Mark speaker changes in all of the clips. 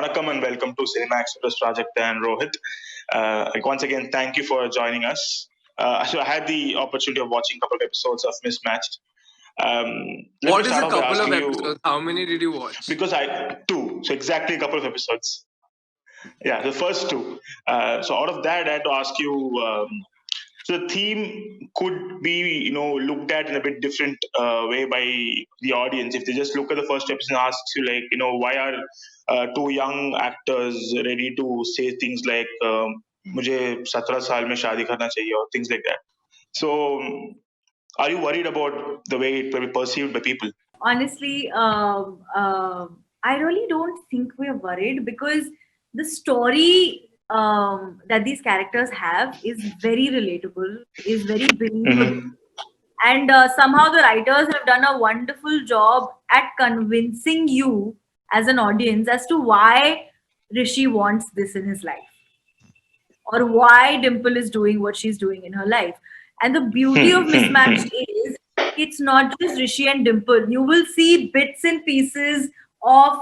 Speaker 1: Vanakkam and welcome to Cinema Express Project and Rohit. Once again, thank you for joining us. So I had the opportunity of watching a couple of episodes of Mismatched. Let me
Speaker 2: What is
Speaker 1: start
Speaker 2: a
Speaker 1: off by
Speaker 2: couple of
Speaker 1: asking you
Speaker 2: episodes? How many did you watch?
Speaker 1: because so exactly a couple of episodes. Yeah, the first two. So out of that, I had to ask you. So the theme could be, looked at in a bit different way by the audience. If they just look at the first episode and asks you, like, why are two young actors ready to say things like, "मुझे 17 साल में शादी करना चाहिए" or things like that. So, are you worried about the way it will be perceived by people?
Speaker 3: Honestly, I really don't think we're worried because the story that these characters have is very relatable, is very believable,
Speaker 1: Mm-hmm.
Speaker 3: and somehow the writers have done a wonderful job at convincing you as an audience as to why Rishi wants this in his life or why Dimple is doing what she's doing in her life. And the beauty of Mismatched is it's not just Rishi and Dimple. You will see bits and pieces of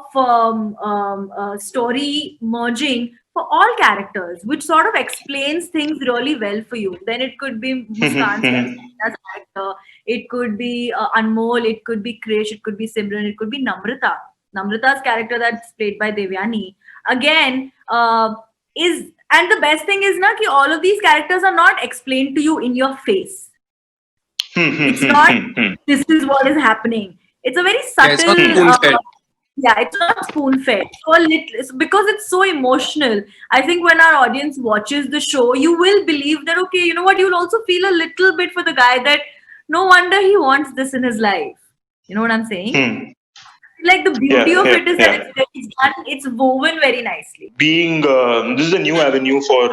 Speaker 3: story merging for all characters, which sort of explains things really well for you. Then it could be Muskan's character as actor, it could be Anmol, it could be Krish, it could be Simran, it could be Namrata. Namrata's character that's played by Devyani. Again, is and the best thing is na ki all of these characters are not explained to you in your face. It's not this is what is happening. It's a very
Speaker 2: Yeah, it's not
Speaker 3: subtle
Speaker 2: spoon fed.
Speaker 3: yeah, it's not spoon fed. So it's because it's so emotional. I think when our audience watches the show, you will believe that okay, you know what, you'll also feel a little bit for the guy that no wonder he wants this in his life. You know what I'm saying? Like the beauty of it is that it's done, it's woven very nicely.
Speaker 1: Being this is a new avenue for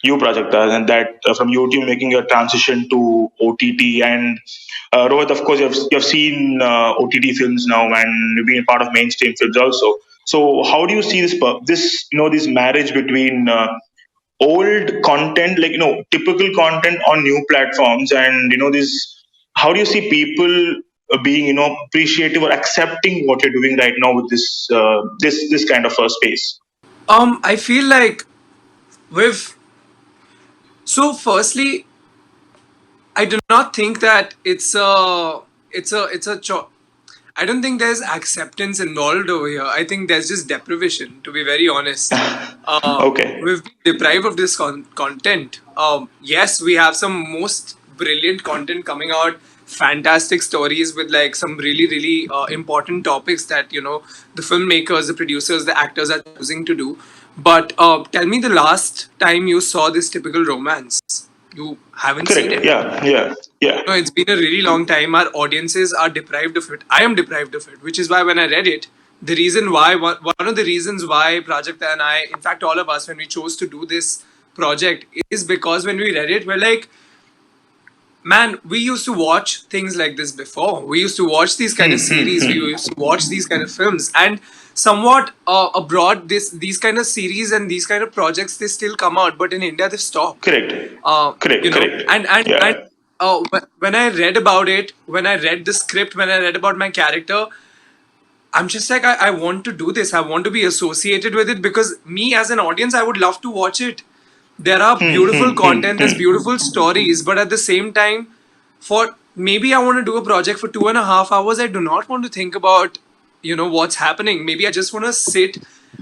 Speaker 1: you, Prajakta, and that from YouTube making a transition to OTT. And Rohit, of course, you have seen OTT films now, and you've been part of mainstream films also. So, how do you see this marriage between old content, like typical content on new platforms, and this? How do you see people being appreciative or accepting what you're doing right now with this kind of a space?
Speaker 2: I feel like with firstly, I do not think that it's a I don't think there's acceptance involved over here. I think there's just deprivation, to be very honest.
Speaker 1: Okay.
Speaker 2: We've been deprived of this content. Yes, we have some most brilliant content coming out, fantastic stories with like some really, really important topics that, the filmmakers, the producers, the actors are choosing to do. But tell me the last time you saw this typical romance. You haven't seen
Speaker 1: Correct.
Speaker 2: it.
Speaker 1: Yeah. Yeah. Yeah.
Speaker 2: No, it's been a really long time. Our audiences are deprived of it. I am deprived of it, which is why when I read it, the reason why one of the reasons why Prajakta and I, in fact, all of us, when we chose to do this project, is because when we read it, we're like, man, we used to watch things like this before. We used to watch these kind of series. We used to watch these kind of films, and somewhat abroad, these kind of series and these kind of projects they still come out, but in India they've stopped.
Speaker 1: Correct. Correct. Correct.
Speaker 2: And
Speaker 1: Yeah.
Speaker 2: when I read about it, when I read the script, when I read about my character, I'm just like, I want to do this. I want to be associated with it because me as an audience, I would love to watch it. There are beautiful content, there's beautiful stories, but at the same time, for maybe I want to do a project for 2.5 hours. I do not want to think about, what's happening. Maybe I just want to sit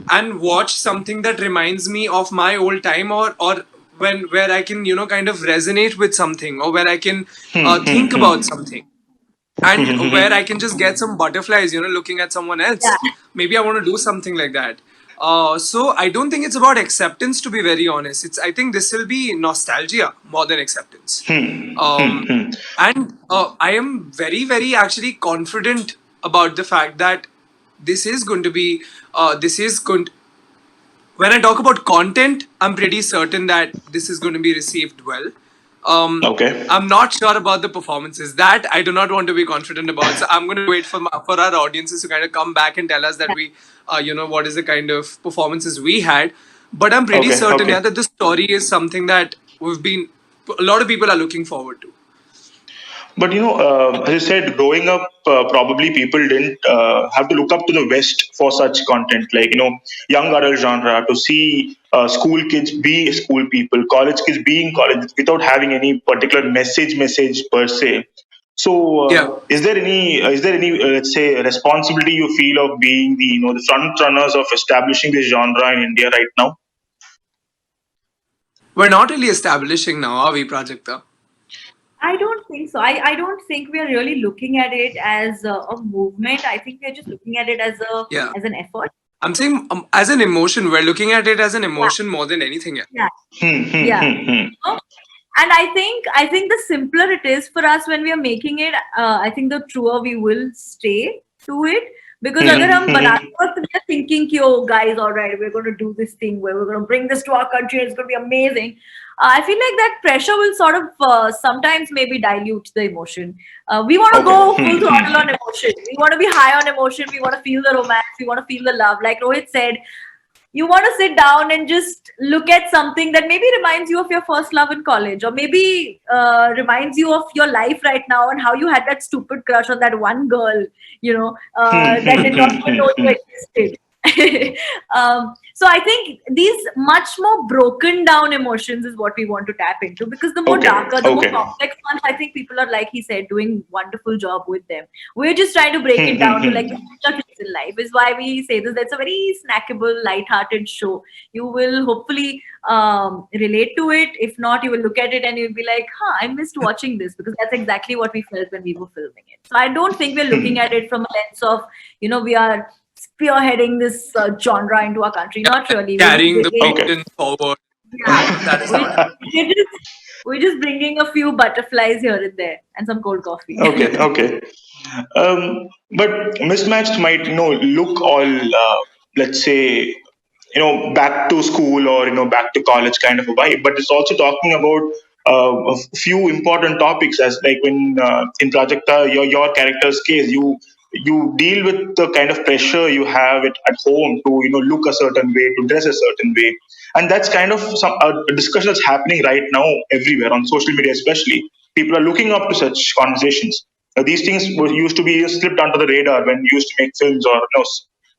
Speaker 2: and watch something that reminds me of my old time, or when where I can, kind of resonate with something, or where I can think about something, and where I can just get some butterflies, looking at someone
Speaker 3: Yeah.
Speaker 2: else. Maybe I want to do something like that. So I don't think it's about acceptance, to be very honest. I think this will be nostalgia more than acceptance. And I am very, very actually confident about the fact that this is going to be, this is going. When I talk about content, I'm pretty certain that this is going to be received well.
Speaker 1: Okay.
Speaker 2: I'm not sure about the performances. That I do not want to be confident about. So I'm going to wait for our audiences to kind of come back and tell us that what is the kind of performances we had. But I'm pretty
Speaker 1: Okay.
Speaker 2: certain,
Speaker 1: Okay.
Speaker 2: yeah, that the story is something that a lot of people are looking forward to.
Speaker 1: But as I said, growing up, probably people didn't have to look up to the West for such content, like young adult genre, to see school kids be school people, college kids being college without having any particular message per se. So,
Speaker 2: Yeah.
Speaker 1: is there any let's say responsibility you feel of being the front runners of establishing this genre in India right now?
Speaker 2: We're not really establishing now, are we, Prajakta?
Speaker 3: I don't think so. I don't think we are really looking at it as a movement. I think we are just looking at it
Speaker 2: Yeah.
Speaker 3: as an effort.
Speaker 2: I'm saying as an emotion, we're looking at it as an
Speaker 3: Yeah,
Speaker 2: emotion more than anything else.
Speaker 3: yeah,
Speaker 1: Hmm, hmm,
Speaker 3: yeah.
Speaker 1: hmm, hmm.
Speaker 3: know? And I think the simpler it is for us when we are making it, I think the truer we will stay to it. Because अगर
Speaker 1: Hmm,
Speaker 3: हम
Speaker 1: hmm,
Speaker 3: बनाते
Speaker 1: hmm.
Speaker 3: वक्त we are thinking कि oh guys, all right, we're going to do this thing where we're going to bring this to our country, it's going to be amazing. I feel like that pressure will sort of sometimes maybe dilute the emotion. We want to
Speaker 1: Okay.
Speaker 3: go
Speaker 1: Hmm,
Speaker 3: full
Speaker 1: hmm,
Speaker 3: throttle on emotion. We want to be high on emotion. We want to feel the romance. We want to feel the love. Like Rohit said, you want to sit down and just look at something that maybe reminds you of your first love in college, or maybe reminds you of your life right now and how you had that stupid crush on that one girl,
Speaker 1: hmm,
Speaker 3: that
Speaker 1: hmm,
Speaker 3: did not
Speaker 1: hmm,
Speaker 3: even
Speaker 1: hmm,
Speaker 3: know you
Speaker 1: hmm.
Speaker 3: existed. So I think these much more broken down emotions is what we want to tap into, because the more
Speaker 1: Okay.
Speaker 3: darker, the more
Speaker 1: Okay.
Speaker 3: complex ones, I think people are, like he said, doing wonderful job with them. We're just trying to break
Speaker 1: Hmm,
Speaker 3: it
Speaker 1: hmm,
Speaker 3: down to like
Speaker 1: hmm.
Speaker 3: the future things in life. Is why we say this. That's a very snackable, light-hearted show. You will hopefully relate to it. If not, you will look at it and you'll be like, "Huh, I missed watching this," because that's exactly what we felt when we were filming it. So I don't think we're looking at it from a lens of we are spearheading this genre into our country.
Speaker 2: Yeah,
Speaker 3: Not
Speaker 2: like
Speaker 3: really. We're just
Speaker 2: carrying the
Speaker 3: bringing,
Speaker 1: Okay.
Speaker 2: pageant forward.
Speaker 3: yeah,
Speaker 2: That is
Speaker 3: we're
Speaker 2: not.
Speaker 3: just, we're just we're just bringing a few butterflies here and there and some cold coffee.
Speaker 1: Okay. Okay. But mismatched might look all let's say back to school or back to college kind of a vibe, but it's also talking about a few important topics, as like when in Prajakta, your character's case, you deal with the kind of pressure you have at home to look a certain way, to dress a certain way, and that's kind of a discussion that's happening right now everywhere on social media, especially. People are looking up to such conversations. These things used to be slipped under the radar when you used to make films or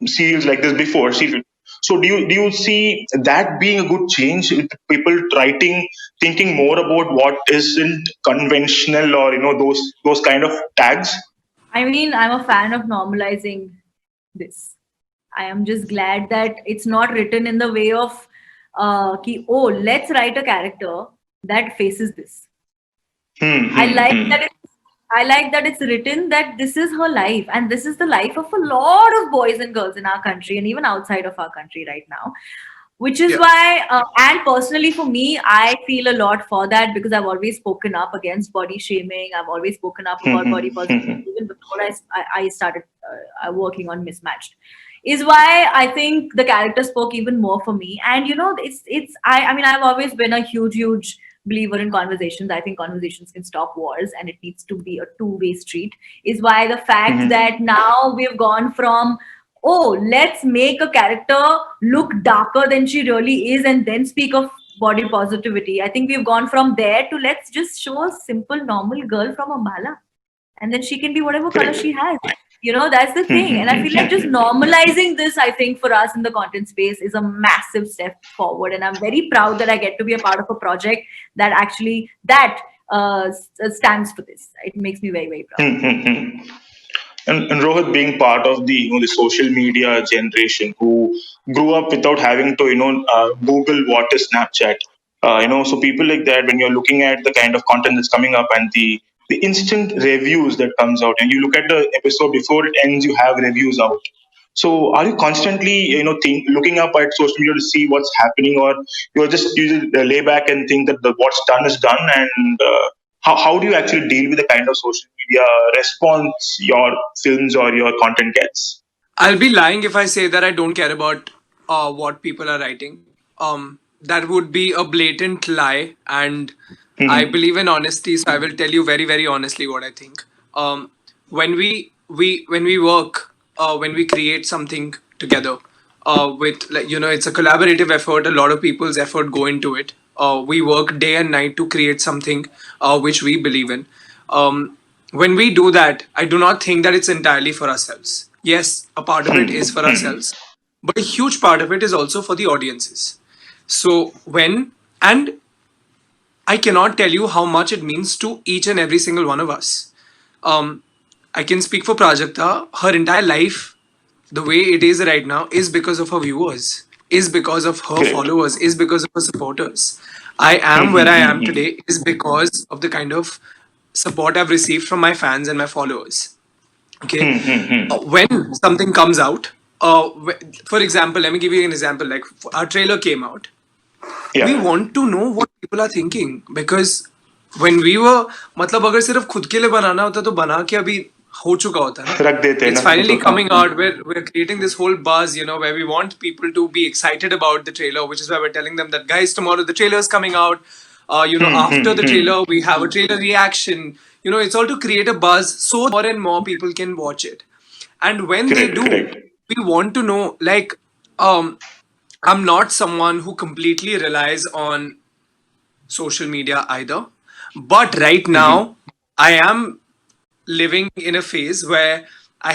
Speaker 1: serials like this before. So do you see that being a good change with people writing, thinking more about what isn't conventional, or those kind of tags?
Speaker 3: I mean, I'm a fan of normalizing this. I am just glad that it's not written in the way of oh, let's write a character that faces this.
Speaker 1: Hmm,
Speaker 3: I
Speaker 1: hmm,
Speaker 3: like
Speaker 1: hmm.
Speaker 3: that it's written that this is her life, and this is the life of a lot of boys and girls in our country and even outside of our country right now. Which is
Speaker 2: Yeah.
Speaker 3: why, and personally for me, I feel a lot for that, because I've always spoken up against body shaming. I've always spoken up
Speaker 1: Hmm,
Speaker 3: about
Speaker 1: hmm,
Speaker 3: body
Speaker 1: hmm,
Speaker 3: positivity
Speaker 1: hmm.
Speaker 3: even before I started working on Mismatched. Is why I think the character spoke even more for me. And I mean, I've always been a huge believer in conversations. I think conversations can stop wars, and it needs to be a two-way street. Is why the fact
Speaker 1: Hmm.
Speaker 3: that now we've gone from, oh, let's make a character look darker than she really is and then speak of body positivity. I think we've gone from there to, let's just show a simple normal girl from Ambala, and then she can be whatever color
Speaker 1: Correct.
Speaker 3: she has. That's the
Speaker 1: Hmm,
Speaker 3: thing.
Speaker 1: hmm,
Speaker 3: And I
Speaker 1: hmm,
Speaker 3: feel like
Speaker 1: hmm,
Speaker 3: just
Speaker 1: hmm.
Speaker 3: normalizing this, I think for us in the content space, is a massive step forward. And I'm very proud that I get to be a part of a project that actually stands for this. It makes me very, very proud.
Speaker 1: Hmm, hmm, hmm. And Rohit, being part of the social media generation who grew up without having to Google what is Snapchat, so people like that, when you're looking at the kind of content that's coming up and the instant reviews that comes out, and you look at the episode before it ends, you have reviews out. So are you constantly looking up at social media to see what's happening, or you just lay back and think that what's done is done, and how do you actually deal with the kind of social media response your films or your content gets?
Speaker 2: I'll be lying if I say that I don't care about what people are writing. That would be a blatant lie, and I
Speaker 1: Hmm.
Speaker 2: believe in honesty, so I will tell you very, very honestly what I think. When we work, when we create something together, with, like, it's a collaborative effort. A lot of people's effort go into it. We work day and night to create something which we believe in. when we do that, I do not think that it's entirely for ourselves. Yes, a part of it is for ourselves, but a huge part of it is also for the audiences. So and I cannot tell you how much it means to each and every single one of us. Um, I can speak for Prajakta. Her entire life, the way it is right now, is because of her viewers, is because of her
Speaker 1: Correct.
Speaker 2: followers, is because of her supporters. I am where I am today is because of the kind of support I've received from my fans and my followers. Okay, when something comes out, for example, let me give you an example. Like our trailer came out, we
Speaker 1: Yeah.
Speaker 2: want to know what people are thinking because when we were मतलब अगर सिर्फ खुद के लिए बनाना होता तो बना के अभी हो चुका होता ना.
Speaker 1: रख देते
Speaker 2: It's
Speaker 1: ना
Speaker 2: finally
Speaker 1: मतलब
Speaker 2: coming out. We're creating this whole buzz, you know, where we want people to be excited about the trailer, which is why we're telling them that guys, tomorrow the trailer is coming out. You know, after the trailer, we have a trailer reaction. You know, it's all to create a buzz so more and more people can watch it. And when they
Speaker 1: correct,
Speaker 2: do,
Speaker 1: correct.
Speaker 2: we want to know, like, I'm not someone who completely relies on social media either. But right now, I am living in a phase where I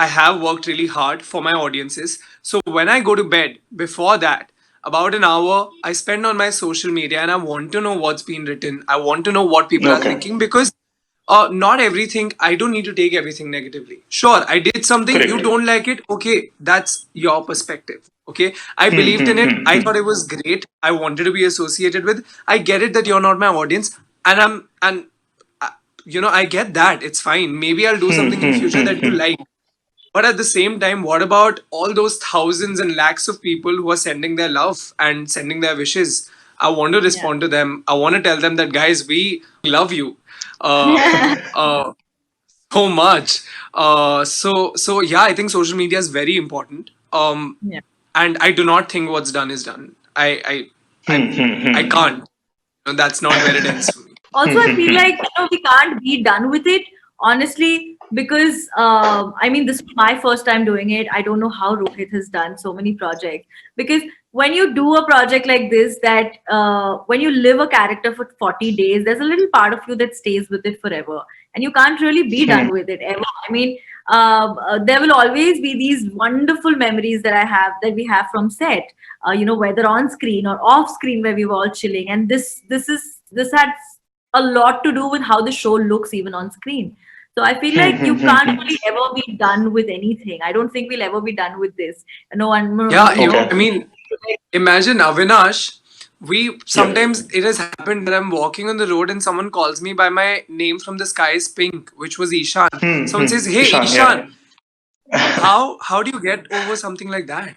Speaker 2: have worked really hard for my audiences. So when I go to bed, before that, about an hour I spend on my social media and I want to know what's been written. I want to know what people are
Speaker 1: Okay.
Speaker 2: thinking because not everything, I don't need to take everything negatively. Sure, I did something, you
Speaker 1: Correct.
Speaker 2: don't like it, okay, that's your perspective. Okay, I believed in it, I thought it was great, I wanted to be associated with. I get it that you're not my audience, and you know, I get that. It's fine. Maybe I'll do something in future that you like. But at the same time, what about all those thousands and lakhs of people who are sending their love and sending their wishes? I want to respond to them. I want to tell them that, guys, we love you uh, so much. So yeah, I think social media is very important.
Speaker 3: Yeah.
Speaker 2: And I do not think what's done is done. I can't. You know, that's not where it ends for me.
Speaker 3: Also, I feel like we can't be done with it honestly because I mean this is my first time doing it. I don't know how Rohit has done so many projects because when you do a project like this, that when you live a character for 40 days, there's a little part of you that stays with it forever, and you can't really be done with it ever. I mean, there will always be these wonderful memories that we have from set. Whether on screen or off screen, where we were all chilling, and this had a lot to do with how the show looks even on screen. So I feel like you can't really ever be done with anything. I don't think we'll ever be done with this. No one.
Speaker 2: Yeah,
Speaker 1: Okay.
Speaker 2: I mean, imagine Avinash. We
Speaker 1: Yeah.
Speaker 2: sometimes it has happened that I'm walking on the road and someone calls me by my name from the sky is Pink, which was Ishan. Someone says, "Hey,
Speaker 1: Ishan,
Speaker 2: Ishan,
Speaker 1: yeah.
Speaker 2: how do you get over something like that?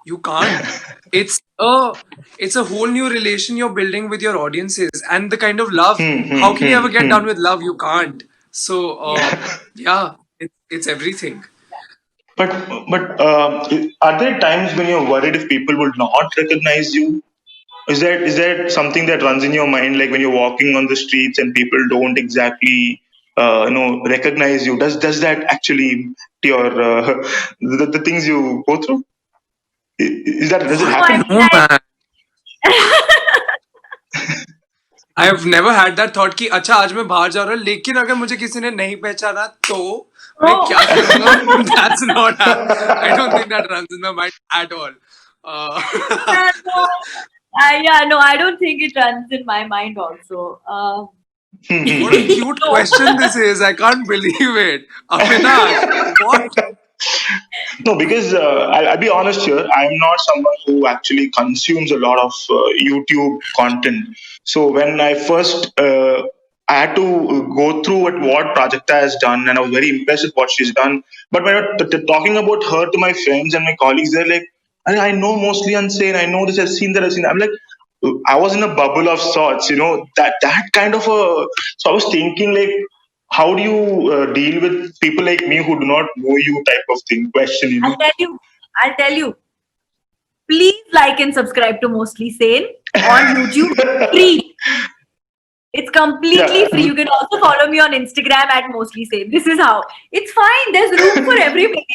Speaker 2: You can't. It's a whole new relation you're building with your audiences and the kind of love. How can you ever get done with love? You can't. So yeah, it's everything.
Speaker 1: But are there times when you're worried if people will not recognize you? Is that something that runs in your mind, like when you're walking on the streets and people don't exactly recognize you? Does that actually your the things you go through? Is that does it
Speaker 3: No, I
Speaker 1: happen?
Speaker 3: mean,
Speaker 2: No man. I have never had that thought कि अच्छा आज मैं बाहर जा रहा हूँ लेकिन अगर मुझे किसी ने नहीं पहचाना तो मैं
Speaker 3: No.
Speaker 2: क्या करूँगा? That's not I don't think that runs in my mind at all.
Speaker 3: No, no, I don't think it runs in my mind also.
Speaker 2: What a cute question this is. I can't believe it. Avinash, what?
Speaker 1: No, because I'll be honest here. I'm not someone who actually consumes a lot of YouTube content. So when I first, I had to go through what Prajakta has done, and I was very impressed with what she's done. But when I talking about her to my friends and my colleagues, they're like, I know mostly Unsane. I know this. I've seen that. I've seen that. I'm like, I was in a bubble of sorts, that kind of a. So I was thinking like, how do you deal with people like me who do not know you type of thing question?
Speaker 3: I'll tell you. Please like and subscribe to Mostly Sane on YouTube. Free. It's completely
Speaker 1: Yeah.
Speaker 3: free. You can also follow me on Instagram at Mostly Sane. This is how. It's fine. There's room for everybody.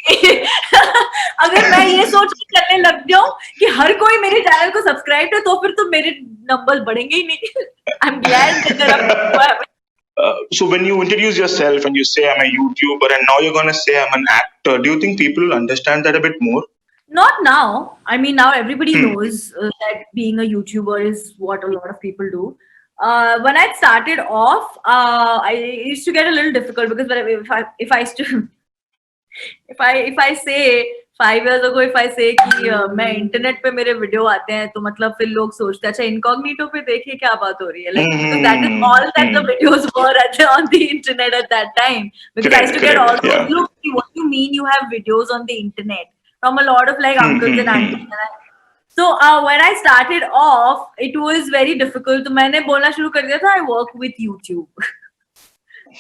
Speaker 3: अगर मैं ये सोच के करने लग जाऊं कि हर कोई मेरे चैनल को सब्सक्राइब है तो फिर तो मेरे नंबर बढ़ेंगे ही नहीं. I'm glad that there are people who have
Speaker 1: So when you introduce yourself and you say I'm a YouTuber, and now you're gonna say I'm an actor, do you think people will understand that a bit more?
Speaker 3: Not now. I mean, now everybody
Speaker 1: Hmm.
Speaker 3: knows that being a YouTuber is what a lot of people do. When I started off, I used to get a little difficult because if I used to if I say 5 years ago, if I say कि मैं internet पे मेरे video आते हैं तो मतलब फिर लोग सोचते हैं अच्छा इनकॉग्निटो पे देखिए क्या बात हो रही है like because that is
Speaker 1: Hmm.
Speaker 3: all that the
Speaker 1: Hmm.
Speaker 3: videos were on the internet at that time because I used
Speaker 1: Correct.
Speaker 3: to get all
Speaker 1: Correct.
Speaker 3: those
Speaker 1: Yeah.
Speaker 3: look what do you mean you have videos on the internet from a lot of like
Speaker 1: Hmm.
Speaker 3: uncles
Speaker 1: Hmm.
Speaker 3: and
Speaker 1: Hmm.
Speaker 3: aunties so when I started off it was very difficult तो मैंने बोलना शुरू कर दिया था I work with YouTube.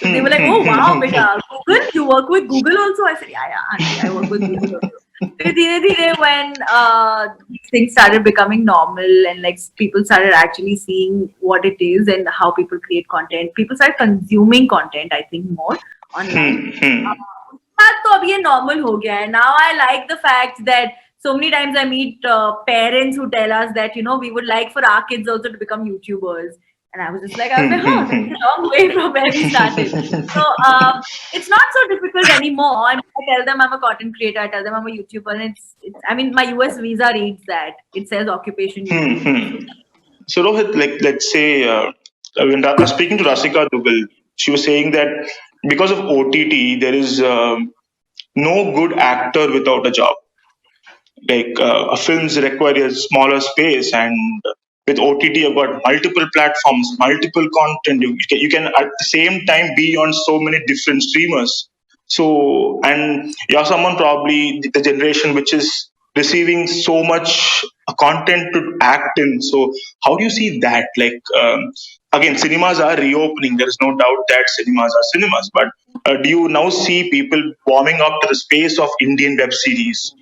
Speaker 3: So they were like, "Oh wow, beta, Google, you work with Google also?" I said, "Yeah, yeah, auntie, I work with Google also." So धीरे when these things started becoming normal and like people started actually seeing what it is and how people create content, people started consuming content. I think more online.
Speaker 1: Hmm. Hmm.
Speaker 3: बात तो अब ये normal हो गया है. Now I like the fact that so many times I meet parents who tell us that we would like for our kids also to become YouTubers. And I was just like,
Speaker 1: Hmm.
Speaker 3: huh,
Speaker 1: Hmm.
Speaker 3: that's a long way from where we started. So it's not so difficult anymore. I mean, I tell them I'm a content creator. I tell them I'm a YouTuber, and it's. I mean, my US visa reads that it says occupation
Speaker 1: Hmm.
Speaker 3: YouTuber.
Speaker 1: Hmm. So Rohit, like let's say when speaking to Rasika Dugal, she was saying that because of OTT, there is no good actor without a job. Like films require a smaller space, and with OTT, you've got multiple platforms, multiple content. You can at the same time be on so many different streamers. So, and you're someone probably the generation which is receiving so much content to act in. So, how do you see that? Like, again, cinemas are reopening. There is no doubt that cinemas are cinemas. But do you now see people warming up to the space of Indian web series?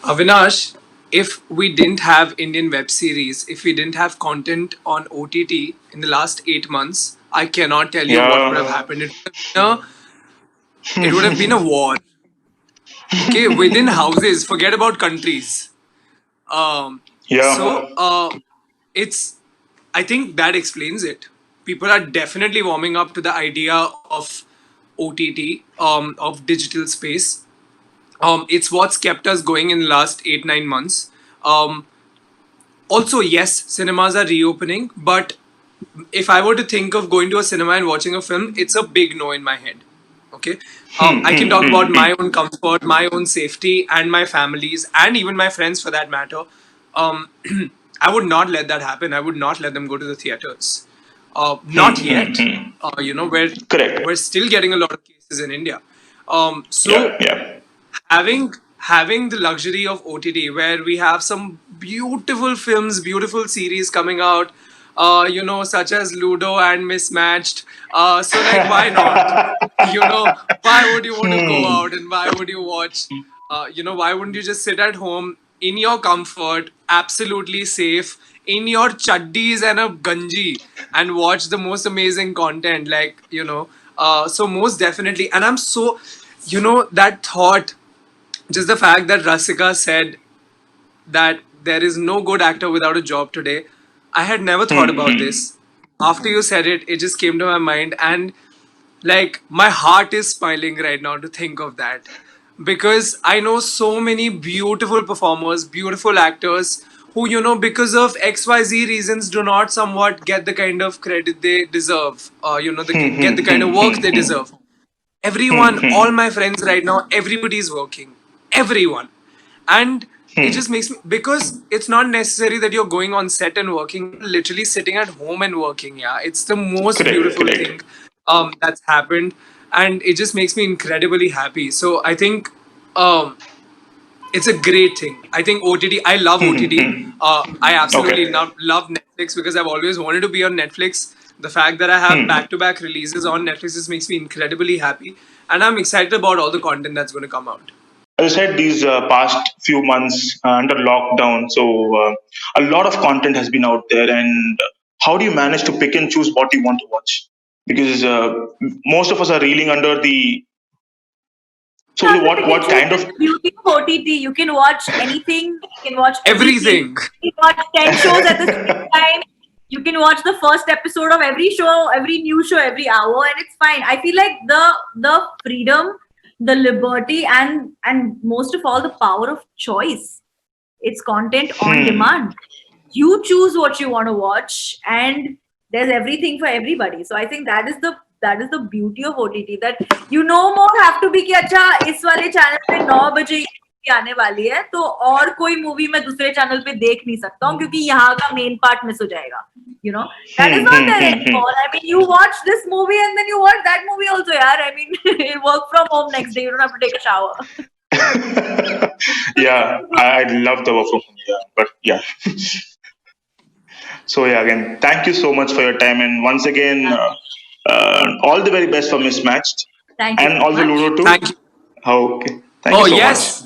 Speaker 2: Avinash, if we didn't have Indian web series, if we didn't have content on OTT in the last 8 months, I cannot tell you what would have
Speaker 1: Yeah.
Speaker 2: happened. It would have been a war. Okay, within houses, forget about countries. Um, so
Speaker 1: Yeah.
Speaker 2: it's, I think that explains it. People are definitely warming up to the idea of OTT, of digital space. It's what's kept us going in the last 8 9 months. Um, Also, yes, cinemas are reopening, but if I were to think of going to a cinema and watching a film, it's a big no in my head. Okay. I can talk about my own comfort, my own safety, and my family's, and even my friends for that matter. Um, I would not let that happen. I would not let them go to the theaters. Not yet. We're
Speaker 1: Correct.
Speaker 2: still getting a lot of cases in India.
Speaker 1: Yeah.
Speaker 2: So
Speaker 1: Yeah.
Speaker 2: having the luxury of OTT where we have some beautiful films, beautiful series coming out, such as Ludo and Mismatched. So like, why not? Why would you want to go
Speaker 1: Hmm.
Speaker 2: out and why would you watch? Why wouldn't you just sit at home in your comfort, absolutely safe, in your chaddis and a ganji and watch the most amazing content? So most definitely. And I'm so, that thought, just the fact that Rasika said that there is no good actor without a job today. I had never thought about
Speaker 1: Hmm.
Speaker 2: this. After you said it, it just came to my mind, and like my heart is smiling right now to think of that. Because I know so many beautiful performers, beautiful actors who, because of XYZ reasons, do not somewhat get the kind of credit they deserve, get the kind of work they deserve. Everyone, all my friends right now, everybody's working. Everyone. And it just makes me, because it's not necessary that you're going on set and working, you're literally sitting at home and working. Yeah. It's the most
Speaker 1: Correct.
Speaker 2: beautiful
Speaker 1: Correct.
Speaker 2: thing that's happened. And it just makes me incredibly happy. So I think um, it's a great thing. I think OTT, I love OTT. I absolutely
Speaker 1: Okay.
Speaker 2: love Netflix because I've always wanted to be on Netflix. The fact that I have
Speaker 1: Hmm.
Speaker 2: back to back releases on Netflix just makes me incredibly happy. And I'm excited about all the content that's going to come out.
Speaker 1: As I said, these past few months under lockdown, so a lot of content has been out there. And how do you manage to pick and choose what you want to watch? Because most of us are reeling under the. So
Speaker 3: Have to
Speaker 1: what
Speaker 3: pick and
Speaker 1: what
Speaker 3: choose
Speaker 1: kind
Speaker 3: the
Speaker 1: of.
Speaker 3: beauty of OTT. You can watch anything. You can watch everything.
Speaker 2: Everything.
Speaker 3: You can watch 10 shows at the same time. You can watch the first episode of every show, every new show, every hour, and it's fine. I feel like the freedom, the liberty, and most of all, the power of choice. It's content on demand. You choose what you want to watch, and there's everything for everybody. So I think that is the beauty of OTT, that you no more have to be कि अच्छा इस वाले channel पे 9 बजे ये movie आने वाली है, तो और कोई मूवी मैं दूसरे चैनल पे देख नहीं सकता हूँ क्योंकि यहाँ का मेन पार्ट मिस हो जाएगा. You know, that is not there anymore. I mean, you watch this movie and then you watch that movie also, yaar. I mean, you work from home next day. You don't have to take a shower.
Speaker 1: Yeah, I love the work from home. Yeah, but yeah. So yeah, again, thank you so much for your time, and once again, all the very best for Mismatched,
Speaker 3: Thank you
Speaker 1: and
Speaker 3: so
Speaker 1: also
Speaker 3: much.
Speaker 1: Ludo too.
Speaker 2: Thank you.
Speaker 1: Okay, thank
Speaker 2: Oh
Speaker 1: you so
Speaker 2: yes,
Speaker 1: much.